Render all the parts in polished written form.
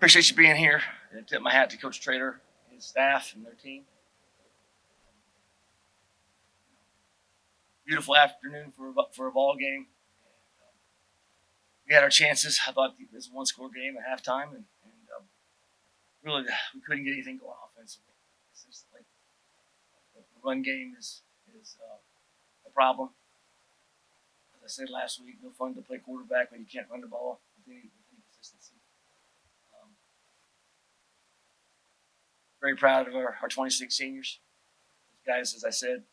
Appreciate you being here. I tip my hat to Coach Trader, his staff, and their team. Beautiful afternoon for a ball game. We had our chances. I thought it was a one-score game at halftime, and really we couldn't get anything going offensively. It's just like the run game is a problem. As I said last week, no fun to play quarterback when you can't run the ball with any consistency. Very proud of our 26 seniors. Those guys, as I said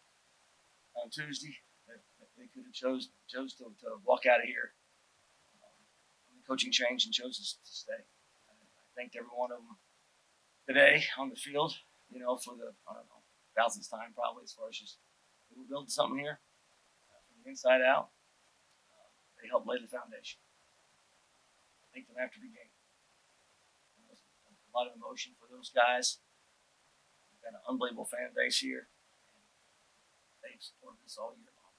on Tuesday, they could have chose to walk out of here on the coaching change and chose to stay. I thanked every one of them today on the field, for the, I don't know, thousandth time probably, as far as just we're building something here from the inside out. They helped lay the foundation. I thanked them after the game. There was a lot of emotion for those guys. We've got an unbelievable fan base here, and they've supported us all year long.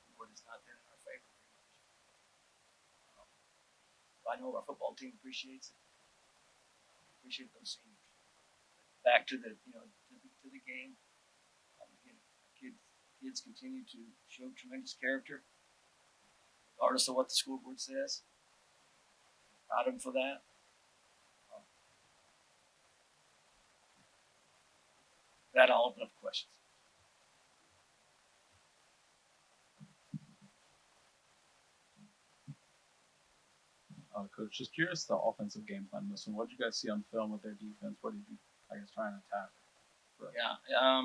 The board has not been in our favor very much. I know our football team appreciates it. Appreciate those seniors. Back to the to the game. Again, kids continue to show tremendous character, regardless of what the scoreboard says. Proud of them for that. That I'll open up for questions. Coach, just curious the offensive game plan. This one, what did you guys see on film with their defense? What did you, try and attack? Right. Yeah.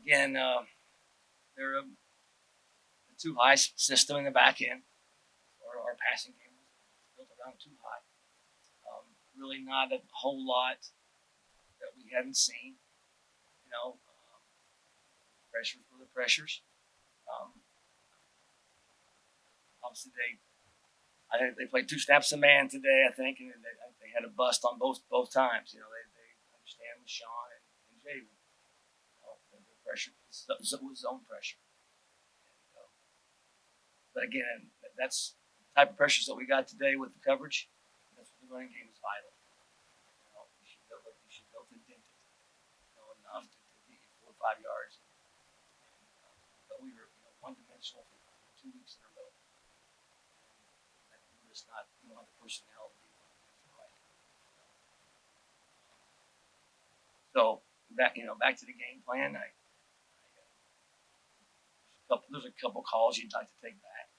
Again, they're a too high system in the back end. Our passing game was built around too high. Really not a whole lot that we hadn't seen. Pressures were the pressures. Obviously, I think they played two snaps a man today. I think, and they had a bust on both times. They understand with Sean and Javen. The pressure was zone pressure. But again, that's the type of pressures that we got today with the coverage. That's what the running game is vital. You should be able to dent it, enough to get you 4 or 5 yards. But we were, one-dimensional for 2 weeks in a row. And we're just not, we don't have the personnel to be one-dimensional right now. So back to the game plan. There's a couple calls you'd like to take back.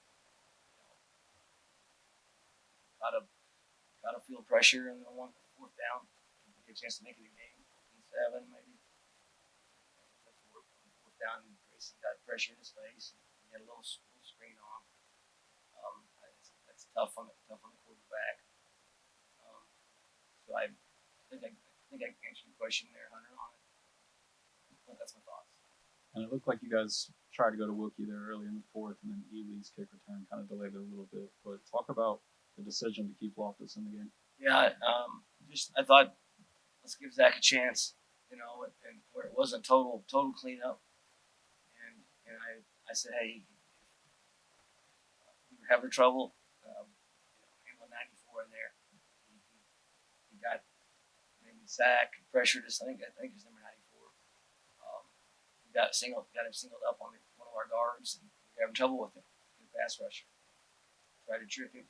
Gotta feel pressure in the 4th down. Get a chance to make it a game. 7 maybe. 4th down, Grayson got pressure in his face. He had a little screen on. That's tough on the quarterback. So I think I answered your question there, Hunter, on it. But that's my thoughts. And it looked like you guys tried to go to Wookie there early in the 4th, and then Ely's kick return kind of delayed it a little bit. But talk about the decision to keep Loftus in the game. Yeah, I thought let's give Zach a chance, and where it wasn't total cleanup, and I said, hey, we were having trouble, handling 94 in there. He got maybe sacked, pressured us. I think it's number 94. Got him singled up on one of our guards, and we were having trouble with him. The pass rusher tried to trip him,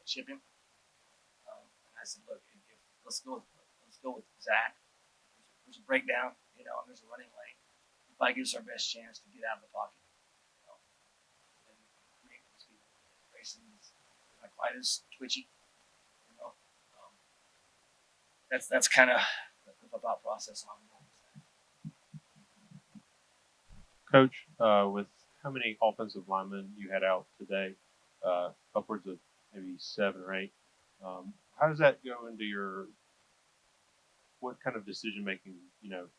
chip him. And I said, look, let's go with Zach. There's a breakdown, and there's a running lane. It probably gives us our best chance to get out of the pocket. And create those people. Grayson is not quite as twitchy. That's kind of the thought process on it. Coach, with how many offensive linemen you had out today, upwards of maybe 7 or 8, how does that go into what kind of decision making,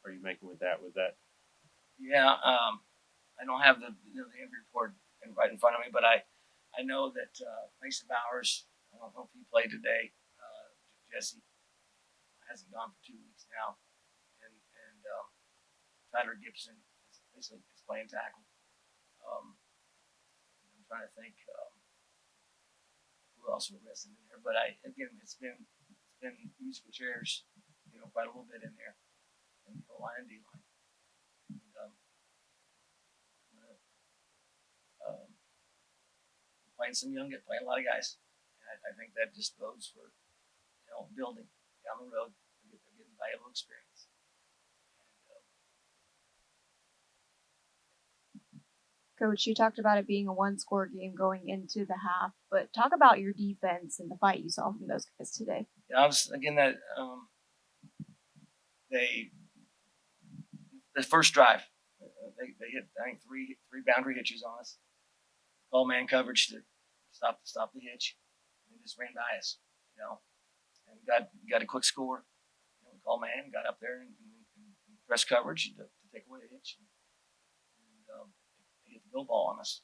are you making with that? Yeah, I don't have the injury report right in front of me, but I know that Mason Bowers, I don't know if he played today. Jesse hasn't gone for 2 weeks now, and Tyler Gibson is playing tackle. I'm trying to think who else we're missing in there, but it's been been musical chairs, quite a little bit in there, in the O line and D line. And, um, playing a lot of guys. And I think that just bodes for building down the road. They're getting valuable experience. Coach, you talked about it being a one-score game going into the half, but talk about your defense and the fight you saw from those guys today. Yeah, I was again that the first drive, they hit I think three boundary hitches on us. Call man coverage to stop the hitch. They just ran by us, and got a quick score. Call man got up there and press coverage to take away the hitch, and they hit the go ball on us.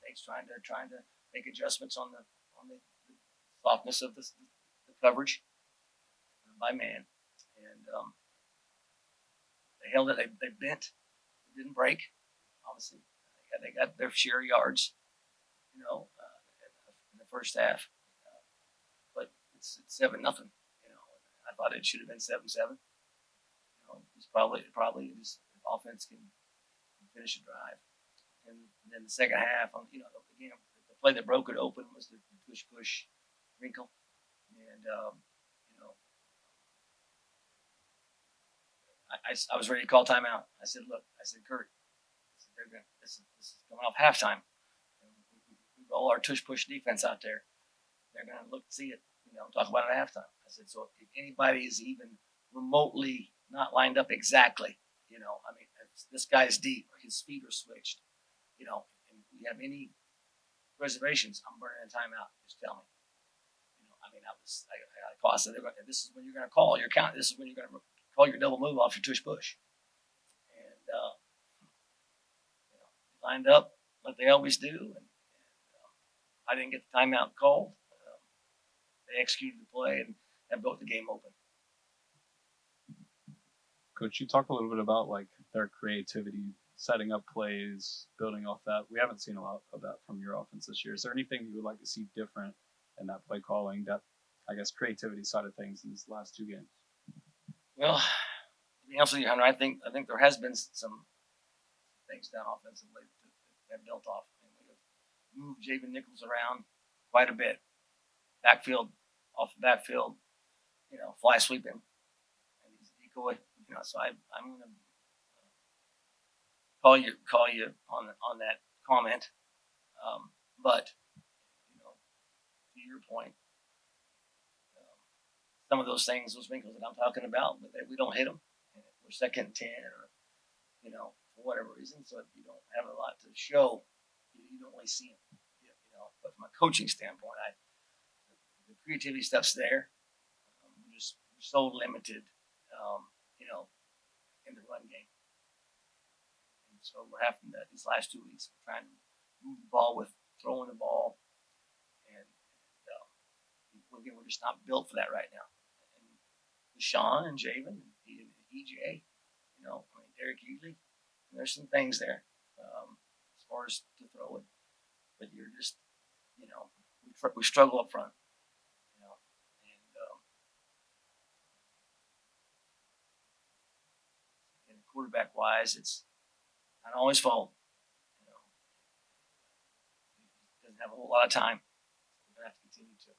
Nate's trying to make adjustments on the softness of the coverage by man, and they held it. They bent, it didn't break. Obviously, they got their share yards, in the first half, but it's 7-0. I thought it should have been 7-7. It's probably just offense can finish a drive, and then the second half, again, the play that broke it open was the push wrinkle, and I was ready to call timeout. I said, look, Kurt, this is coming off halftime. And we roll our tush push defense out there. They're going to look and see it, talk about it at halftime. I said, so if anybody is even remotely not lined up exactly, if this guy's deep or his feet are switched, and you have any reservations, I'm burning a timeout. Just tell me. I said, this is when you're going to call your count. This is when you're going to call your double move off your tush push. And, lined up like they always do. And I didn't get the timeout called. They executed the play and broke the game open. Coach, you talk a little bit about like their creativity, setting up plays, building off that. We haven't seen a lot of that from your offense this year. Is there anything you would like to see different in that play calling, that I guess creativity side of things in these last two games? Well, to be honest with you, Hunter, I think there has been some things down offensively that have built off. We have moved Javen Nichols around quite a bit, off the backfield, fly sweeping, and he's a decoy. So I'm going to call you on that comment. But to your point, some of those things, those wrinkles that I'm talking about, but we don't hit them. And if we're 2nd and 10, or for whatever reason, so if you don't have a lot to show, you don't really see them. But from a coaching standpoint, the creativity stuff's there. We're so limited, in the run game. And so we're having that these last 2 weeks, we're trying to move the ball with throwing the ball, and we're just not built for that right now. And Deshaun and Javen and EJ, Derek Ely, there's some things there as far as to throw it, but you're just, we struggle up front, and quarterback wise, it's not always fault. He doesn't have a whole lot of time. So we're gonna have to continue to,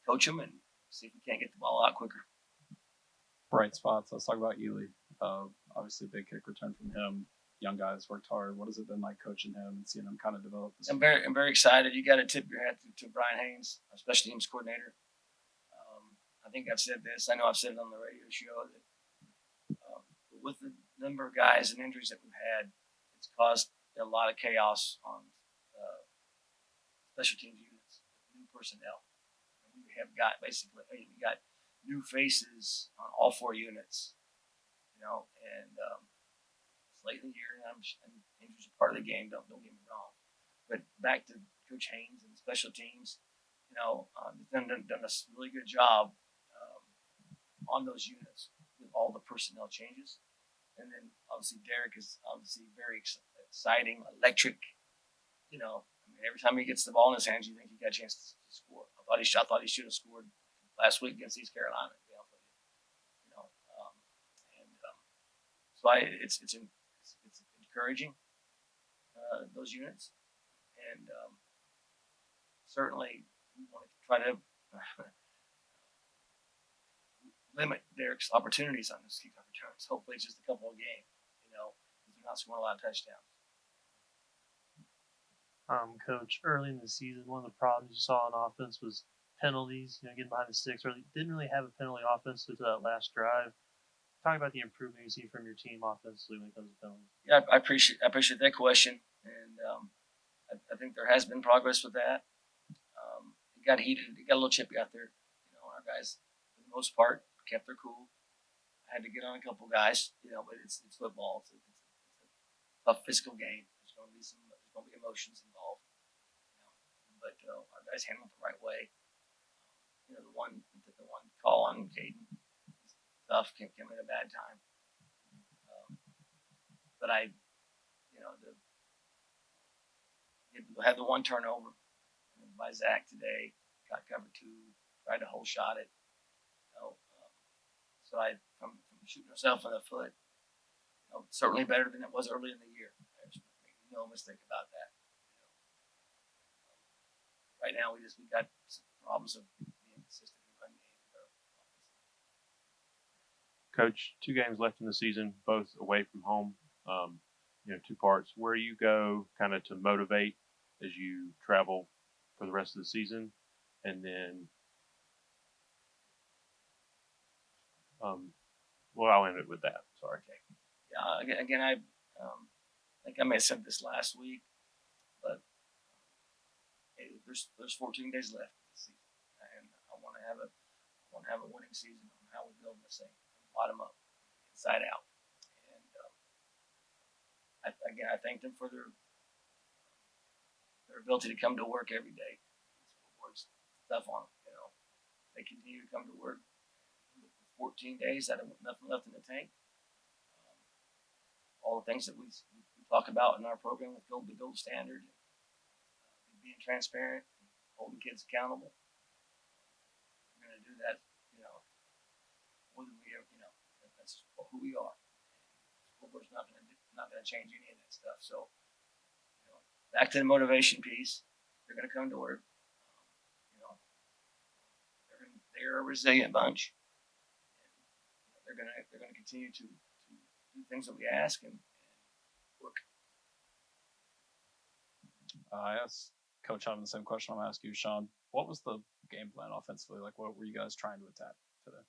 coach him and see if we can't get the ball out quicker. Bright spots. Let's talk about Ely. Obviously, a big kick return from him. Young guys worked hard. What has it been like coaching him and seeing him kind of develop this? I'm very excited. You got to tip your hat to Brian Haynes, our special teams coordinator. I think I've said this. I know I've said it on the radio show that with the number of guys and injuries that we've had, it's caused a lot of chaos on special teams units, new personnel. And we have got we got new faces on all 4 units, and it's late in the year, and injuries are part of the game. Don't get me wrong, but back to Coach Haynes and special teams, done a really good job on those units with all the personnel changes, and then obviously Derek is obviously very exciting, electric. And every time he gets the ball in his hands, you think he got a chance to score. I thought he should have scored last week against East Carolina. To be honest with you, and so it's encouraging those units, and certainly we want to try to limit their opportunities on those kickoff returns. Hopefully, it's just a couple of games, because they're not scoring a lot of touchdowns. Coach, early in the season, one of the problems you saw on offense was penalties. Getting behind the sticks. Really didn't really have a penalty offense to that last drive. Talk about the improvement you see from your team offensively when it comes to penalties. Yeah, I appreciate that question, and I think there has been progress with that. It got heated. It got a little chippy out there. Our guys, for the most part, kept their cool. I had to get on a couple guys, but it's football. It's a tough physical game. There's going to be emotions involved, but our guys handled it the right way. The one call on Caden, tough, came at a bad time. But had the one turnover by Zach today, got cover 2, tried to whole shot it. So from shooting himself in the foot, certainly better than it was early in the year. There's no mistake about that. Right now we got some problems of being consistent in run game. Coach, 2 games left in the season, both away from home. 2 parts. Where you go kind of to motivate as you travel for the rest of the season, and then, I'll end it with that. Sorry. Okay. Yeah. Again, I think I may have said this last week, but there's 14 days left of the season, and I want to have a winning season on how we build this thing from the bottom up, inside out. And I thank them for their ability to come to work every day. School board's tough on them. They continue to come to work. 14 days, I don't have nothing left in the tank. All the things that we talk about in our program with the gold standard, being transparent, holding kids accountable. We're going to do that, more than we ever, that's who we are. And school board's not going to change any of that stuff. So, back to the motivation piece, they're going to come to work. They're a resilient bunch. They're going to continue to do things that we ask and work. I asked Coach Hunt the same question I'm asking you, Sean. What was the game plan offensively? Like, what were you guys trying to attack today?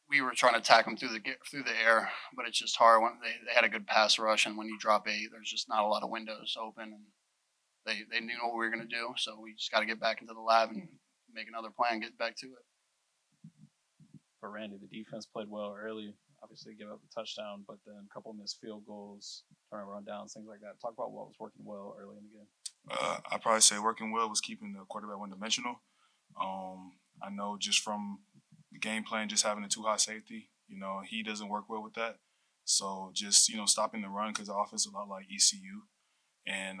We were trying to attack them through the air, but it's just hard when they had a good pass rush, and when you drop 8, there's just not a lot of windows open, and they knew what we were going to do, so we just got to get back into the lab and make another plan, get back to it. For Randy, the defense played well early. Obviously, give up a touchdown, but then a couple missed field goals, turnover on downs, things like that. Talk about what was working well early in the game. I'd probably say working well was keeping the quarterback one-dimensional. I know just from the game plan, just having a 2-high safety, he doesn't work well with that. So just, stopping the run, because the offense is a lot like ECU. And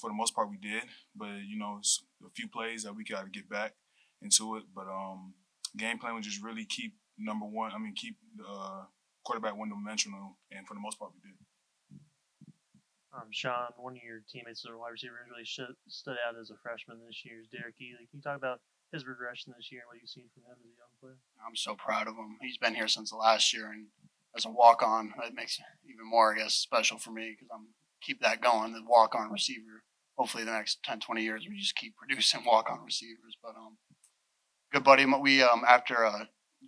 for the most part, we did. But, it's a few plays that we got to get back into it. But game plan was just really keep the quarterback one-dimensional. And for the most part, we did. Sean, one of your teammates as a wide receiver really stood out as a freshman this year is Derek Ely. Can you talk about his regression this year and what you've seen from him as a young player? I'm so proud of him. He's been here since the last year, and as a walk-on, it makes it even more, I guess, special for me because I'm keep that going. The walk-on receiver. Hopefully, the next 10, 20 years, we just keep producing walk-on receivers. But good buddy. We after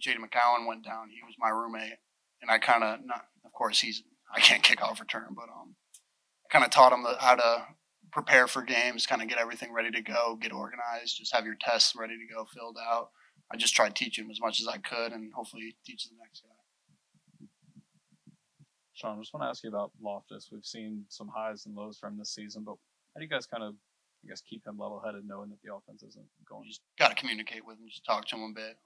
Jaden McCowan went down, he was my roommate, and I kind of of course I can't kick off return, but I kind of taught him how to prepare for games, kind of get everything ready to go, get organized, just have your tests ready to go, filled out. I just tried teaching him as much as I could, and hopefully teach the next guy. Sean, I just want to ask you about Loftus. We've seen some highs and lows from this season, but how do you guys kind of, keep him level-headed knowing that the offense isn't going? You just got to communicate with him, just talk to him a bit.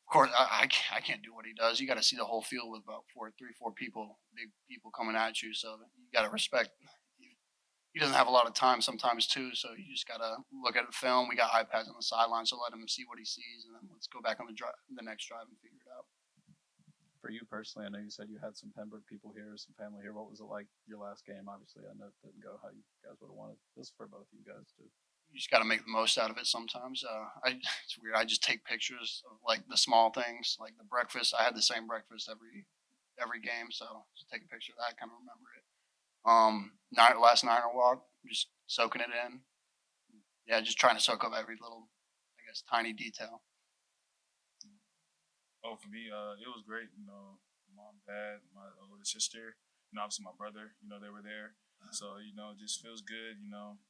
Of course, I can't do what he does. You got to see the whole field with about four people, big people coming at you. So you got to respect. He doesn't have a lot of time sometimes too. So you just got to look at the film. We got iPads on the sideline, so let him see what he sees, and then let's go back on the next drive and figure it out. For you personally, I know you said you had some Pembroke people here, some family here. What was it like your last game? Obviously, I know it didn't go how you guys would have wanted. This for both of you guys too. You just got to make the most out of it sometimes. It's weird. I just take pictures of like the small things, like the breakfast. I had the same breakfast every game, so just take a picture of that, kind of remember it. Last Niner walk, just soaking it in. Yeah, just trying to soak up every little, I guess, tiny detail. Oh, for me, it was great. You know, mom, dad, my older sister, and obviously my brother. You know, they were there, so you know, it just feels good. You know,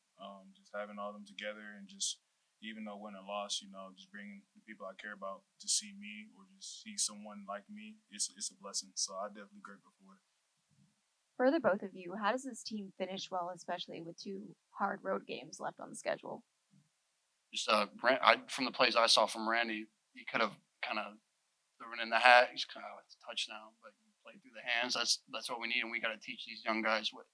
just having all of them together and just even though win or loss, you know, just bringing the people I care about to see me or just see someone like me, it's a blessing. So I'm definitely grateful for it. For the both of you, how does this team finish well, especially with 2 hard road games left on the schedule? Just from the plays I saw from Randy, he could have kind of threw it in the hat. He's kind of it's a touchdown, but you play through the hands. That's what we need, and we got to teach these young guys what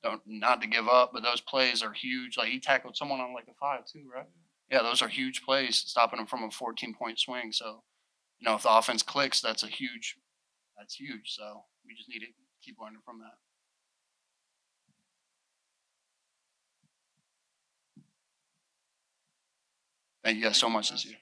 don't not to give up. But those plays are huge. Like he tackled someone on like the 5 too, right? Yeah, those are huge plays, stopping them from a 14-point swing. So you know, if the offense clicks, that's huge. So we just need to keep learning from that. Thank you guys so much this year.